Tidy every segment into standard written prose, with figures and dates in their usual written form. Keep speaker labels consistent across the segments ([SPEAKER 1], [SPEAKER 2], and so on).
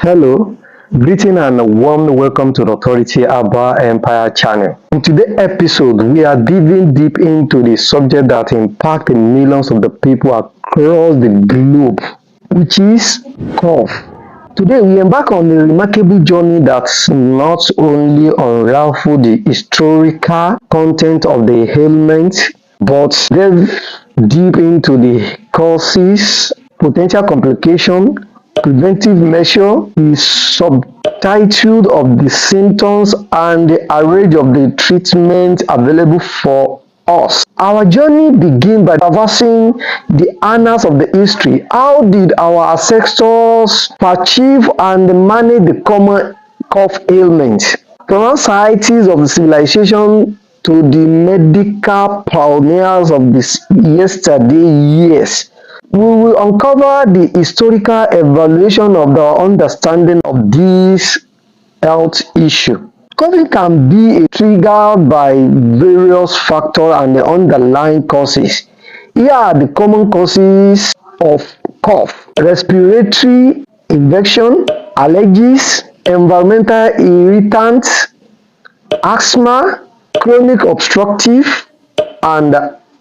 [SPEAKER 1] Hello, greeting and a warm welcome to the Authority Herbal Empire channel. In today's episode, we are diving deep into the subject that impacts millions of the people across the globe, which is cough. Today, we embark on a remarkable journey that not only unravels the historical content of the ailment, but delves deep into the causes, potential complications, preventive measure, the subtitle of the symptoms, and the array of the treatments available for us. Our journey begins by traversing the annals of the history. How did our ancestors perceive and manage the common cough ailment? From societies of the civilization to the medical pioneers of this yesterday years, we will uncover the historical evaluation of the understanding of this health issue. Coughing can be triggered by various factors and the underlying causes. Here are the common causes of cough: respiratory infection, allergies, environmental irritants, asthma, chronic obstructive and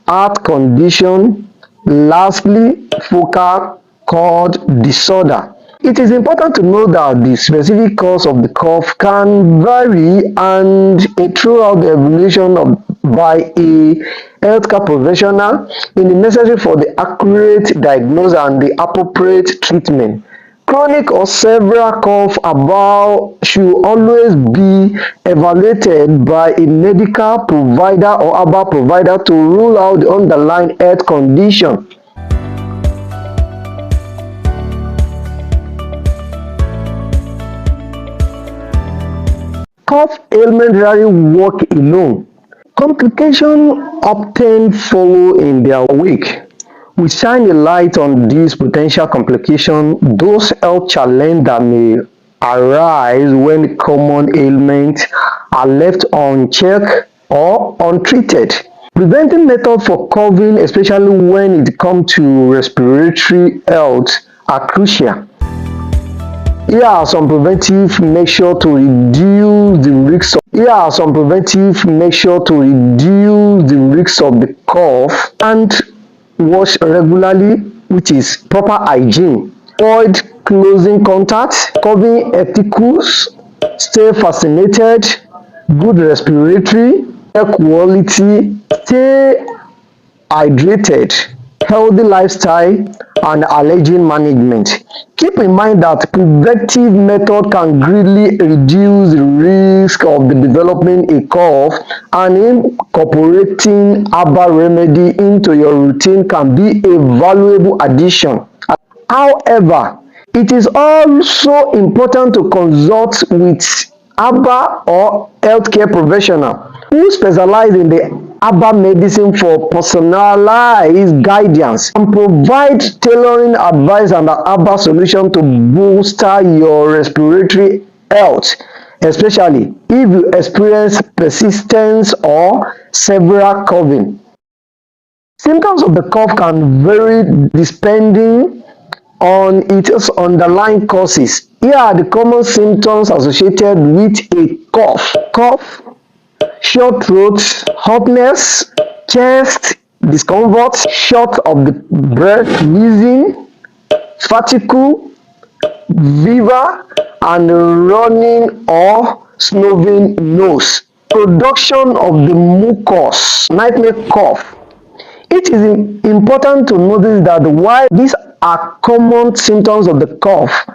[SPEAKER 1] heart condition. Lastly, focal cord disorder. It is important to know that the specific cause of the cough can vary and throughout the evaluation by a healthcare professional in the necessary for the accurate diagnosis and the appropriate treatment. Chronic or severe cough about should always be evaluated by a medical provider or herbal provider to rule out the underlying health condition. Cough ailment rarely work alone. Complications often follow in their wake. We shine a light on these potential complications, those health challenges that may arise when common ailments are left unchecked or untreated. Preventing methods for coughing, especially when it comes to respiratory health, are crucial. Here are some preventive measures to reduce the risk of the cough. And wash regularly, which is proper hygiene. Avoid closing contact, coughing ethicals, stay vaccinated, good respiratory, air quality, stay hydrated, healthy lifestyle, and allergy management. Keep in mind that preventive method can greatly reduce the risk of the developing a cough, and incorporating herbal remedy into your routine can be a valuable addition. However, it is also important to consult with herbal or healthcare professional who specialize in the herbal medicine for personalized guidance and provide tailoring advice and herbal solution to bolster your respiratory health, especially if you experience persistent or severe coughing. Symptoms of the cough can vary depending on its underlying causes. Here are the common symptoms associated with a cough. Cough, sore throat, hotness, chest discomfort, short of the breath, wheezing, fatigue, fever, and running or snuffling nose. Production of the mucus, nightmare cough. It is important to notice that while these are common symptoms of the cough,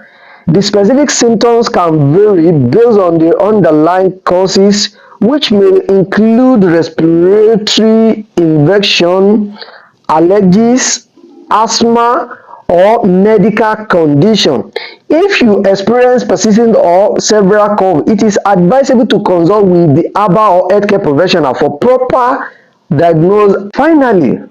[SPEAKER 1] the specific symptoms can vary based on the underlying causes, which may include respiratory infection, allergies, asthma, or medical condition. If you experience persistent or severe cough, it is advisable to consult with the herbal or healthcare professional for proper diagnosis. Finally,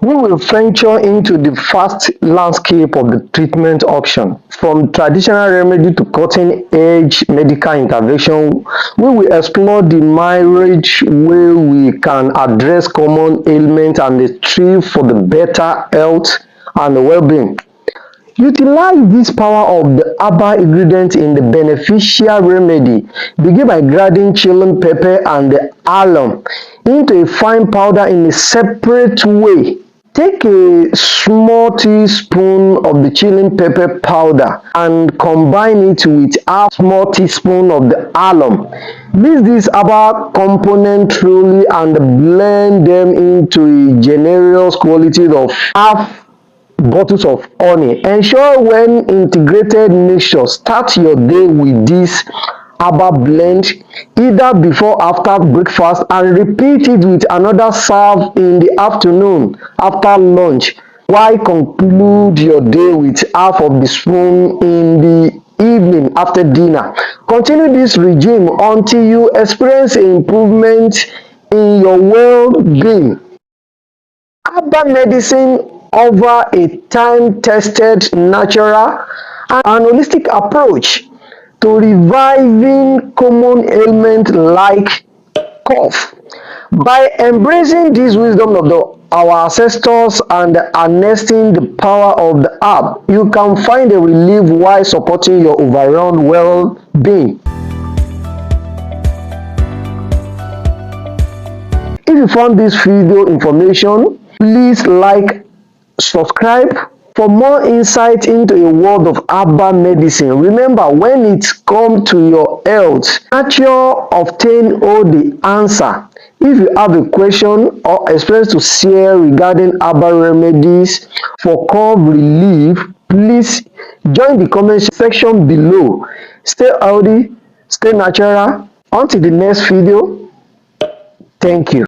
[SPEAKER 1] we will venture into the vast landscape of the treatment option. From traditional remedy to cutting-edge medical intervention, we will explore the myriad way we can address common ailments and strive for the better health and well-being. Utilize this power of the herbal ingredient in the beneficial remedy. Begin by grinding chilling pepper and the alum into a fine powder in a separate way. Take a small teaspoon of the chilling pepper powder and combine it with half small teaspoon of the alum. Mix these herbal components thoroughly and blend them into a generous quantity of half bottles of honey. Ensure when integrated mixture, start your day with this herbal blend either before or after breakfast and repeat it with another serve in the afternoon after lunch, while conclude your day with half of the spoon in the evening after dinner. Continue this regime until you experience improvement in your well-being. Herbal medicine offers a time-tested, natural, and holistic approach to reviving common ailments like cough. By embracing this wisdom of our ancestors and harnessing the power of the herb, you can find a relief while supporting your overall well-being. If you found this video information, please like, subscribe for more insight into a world of herbal medicine. Remember, when it comes to your health, nature obtain all the answer. If you have a question or experience to share regarding herbal remedies for cough relief, please join the comment section below. Stay healthy, stay natural. Until the next video, thank you.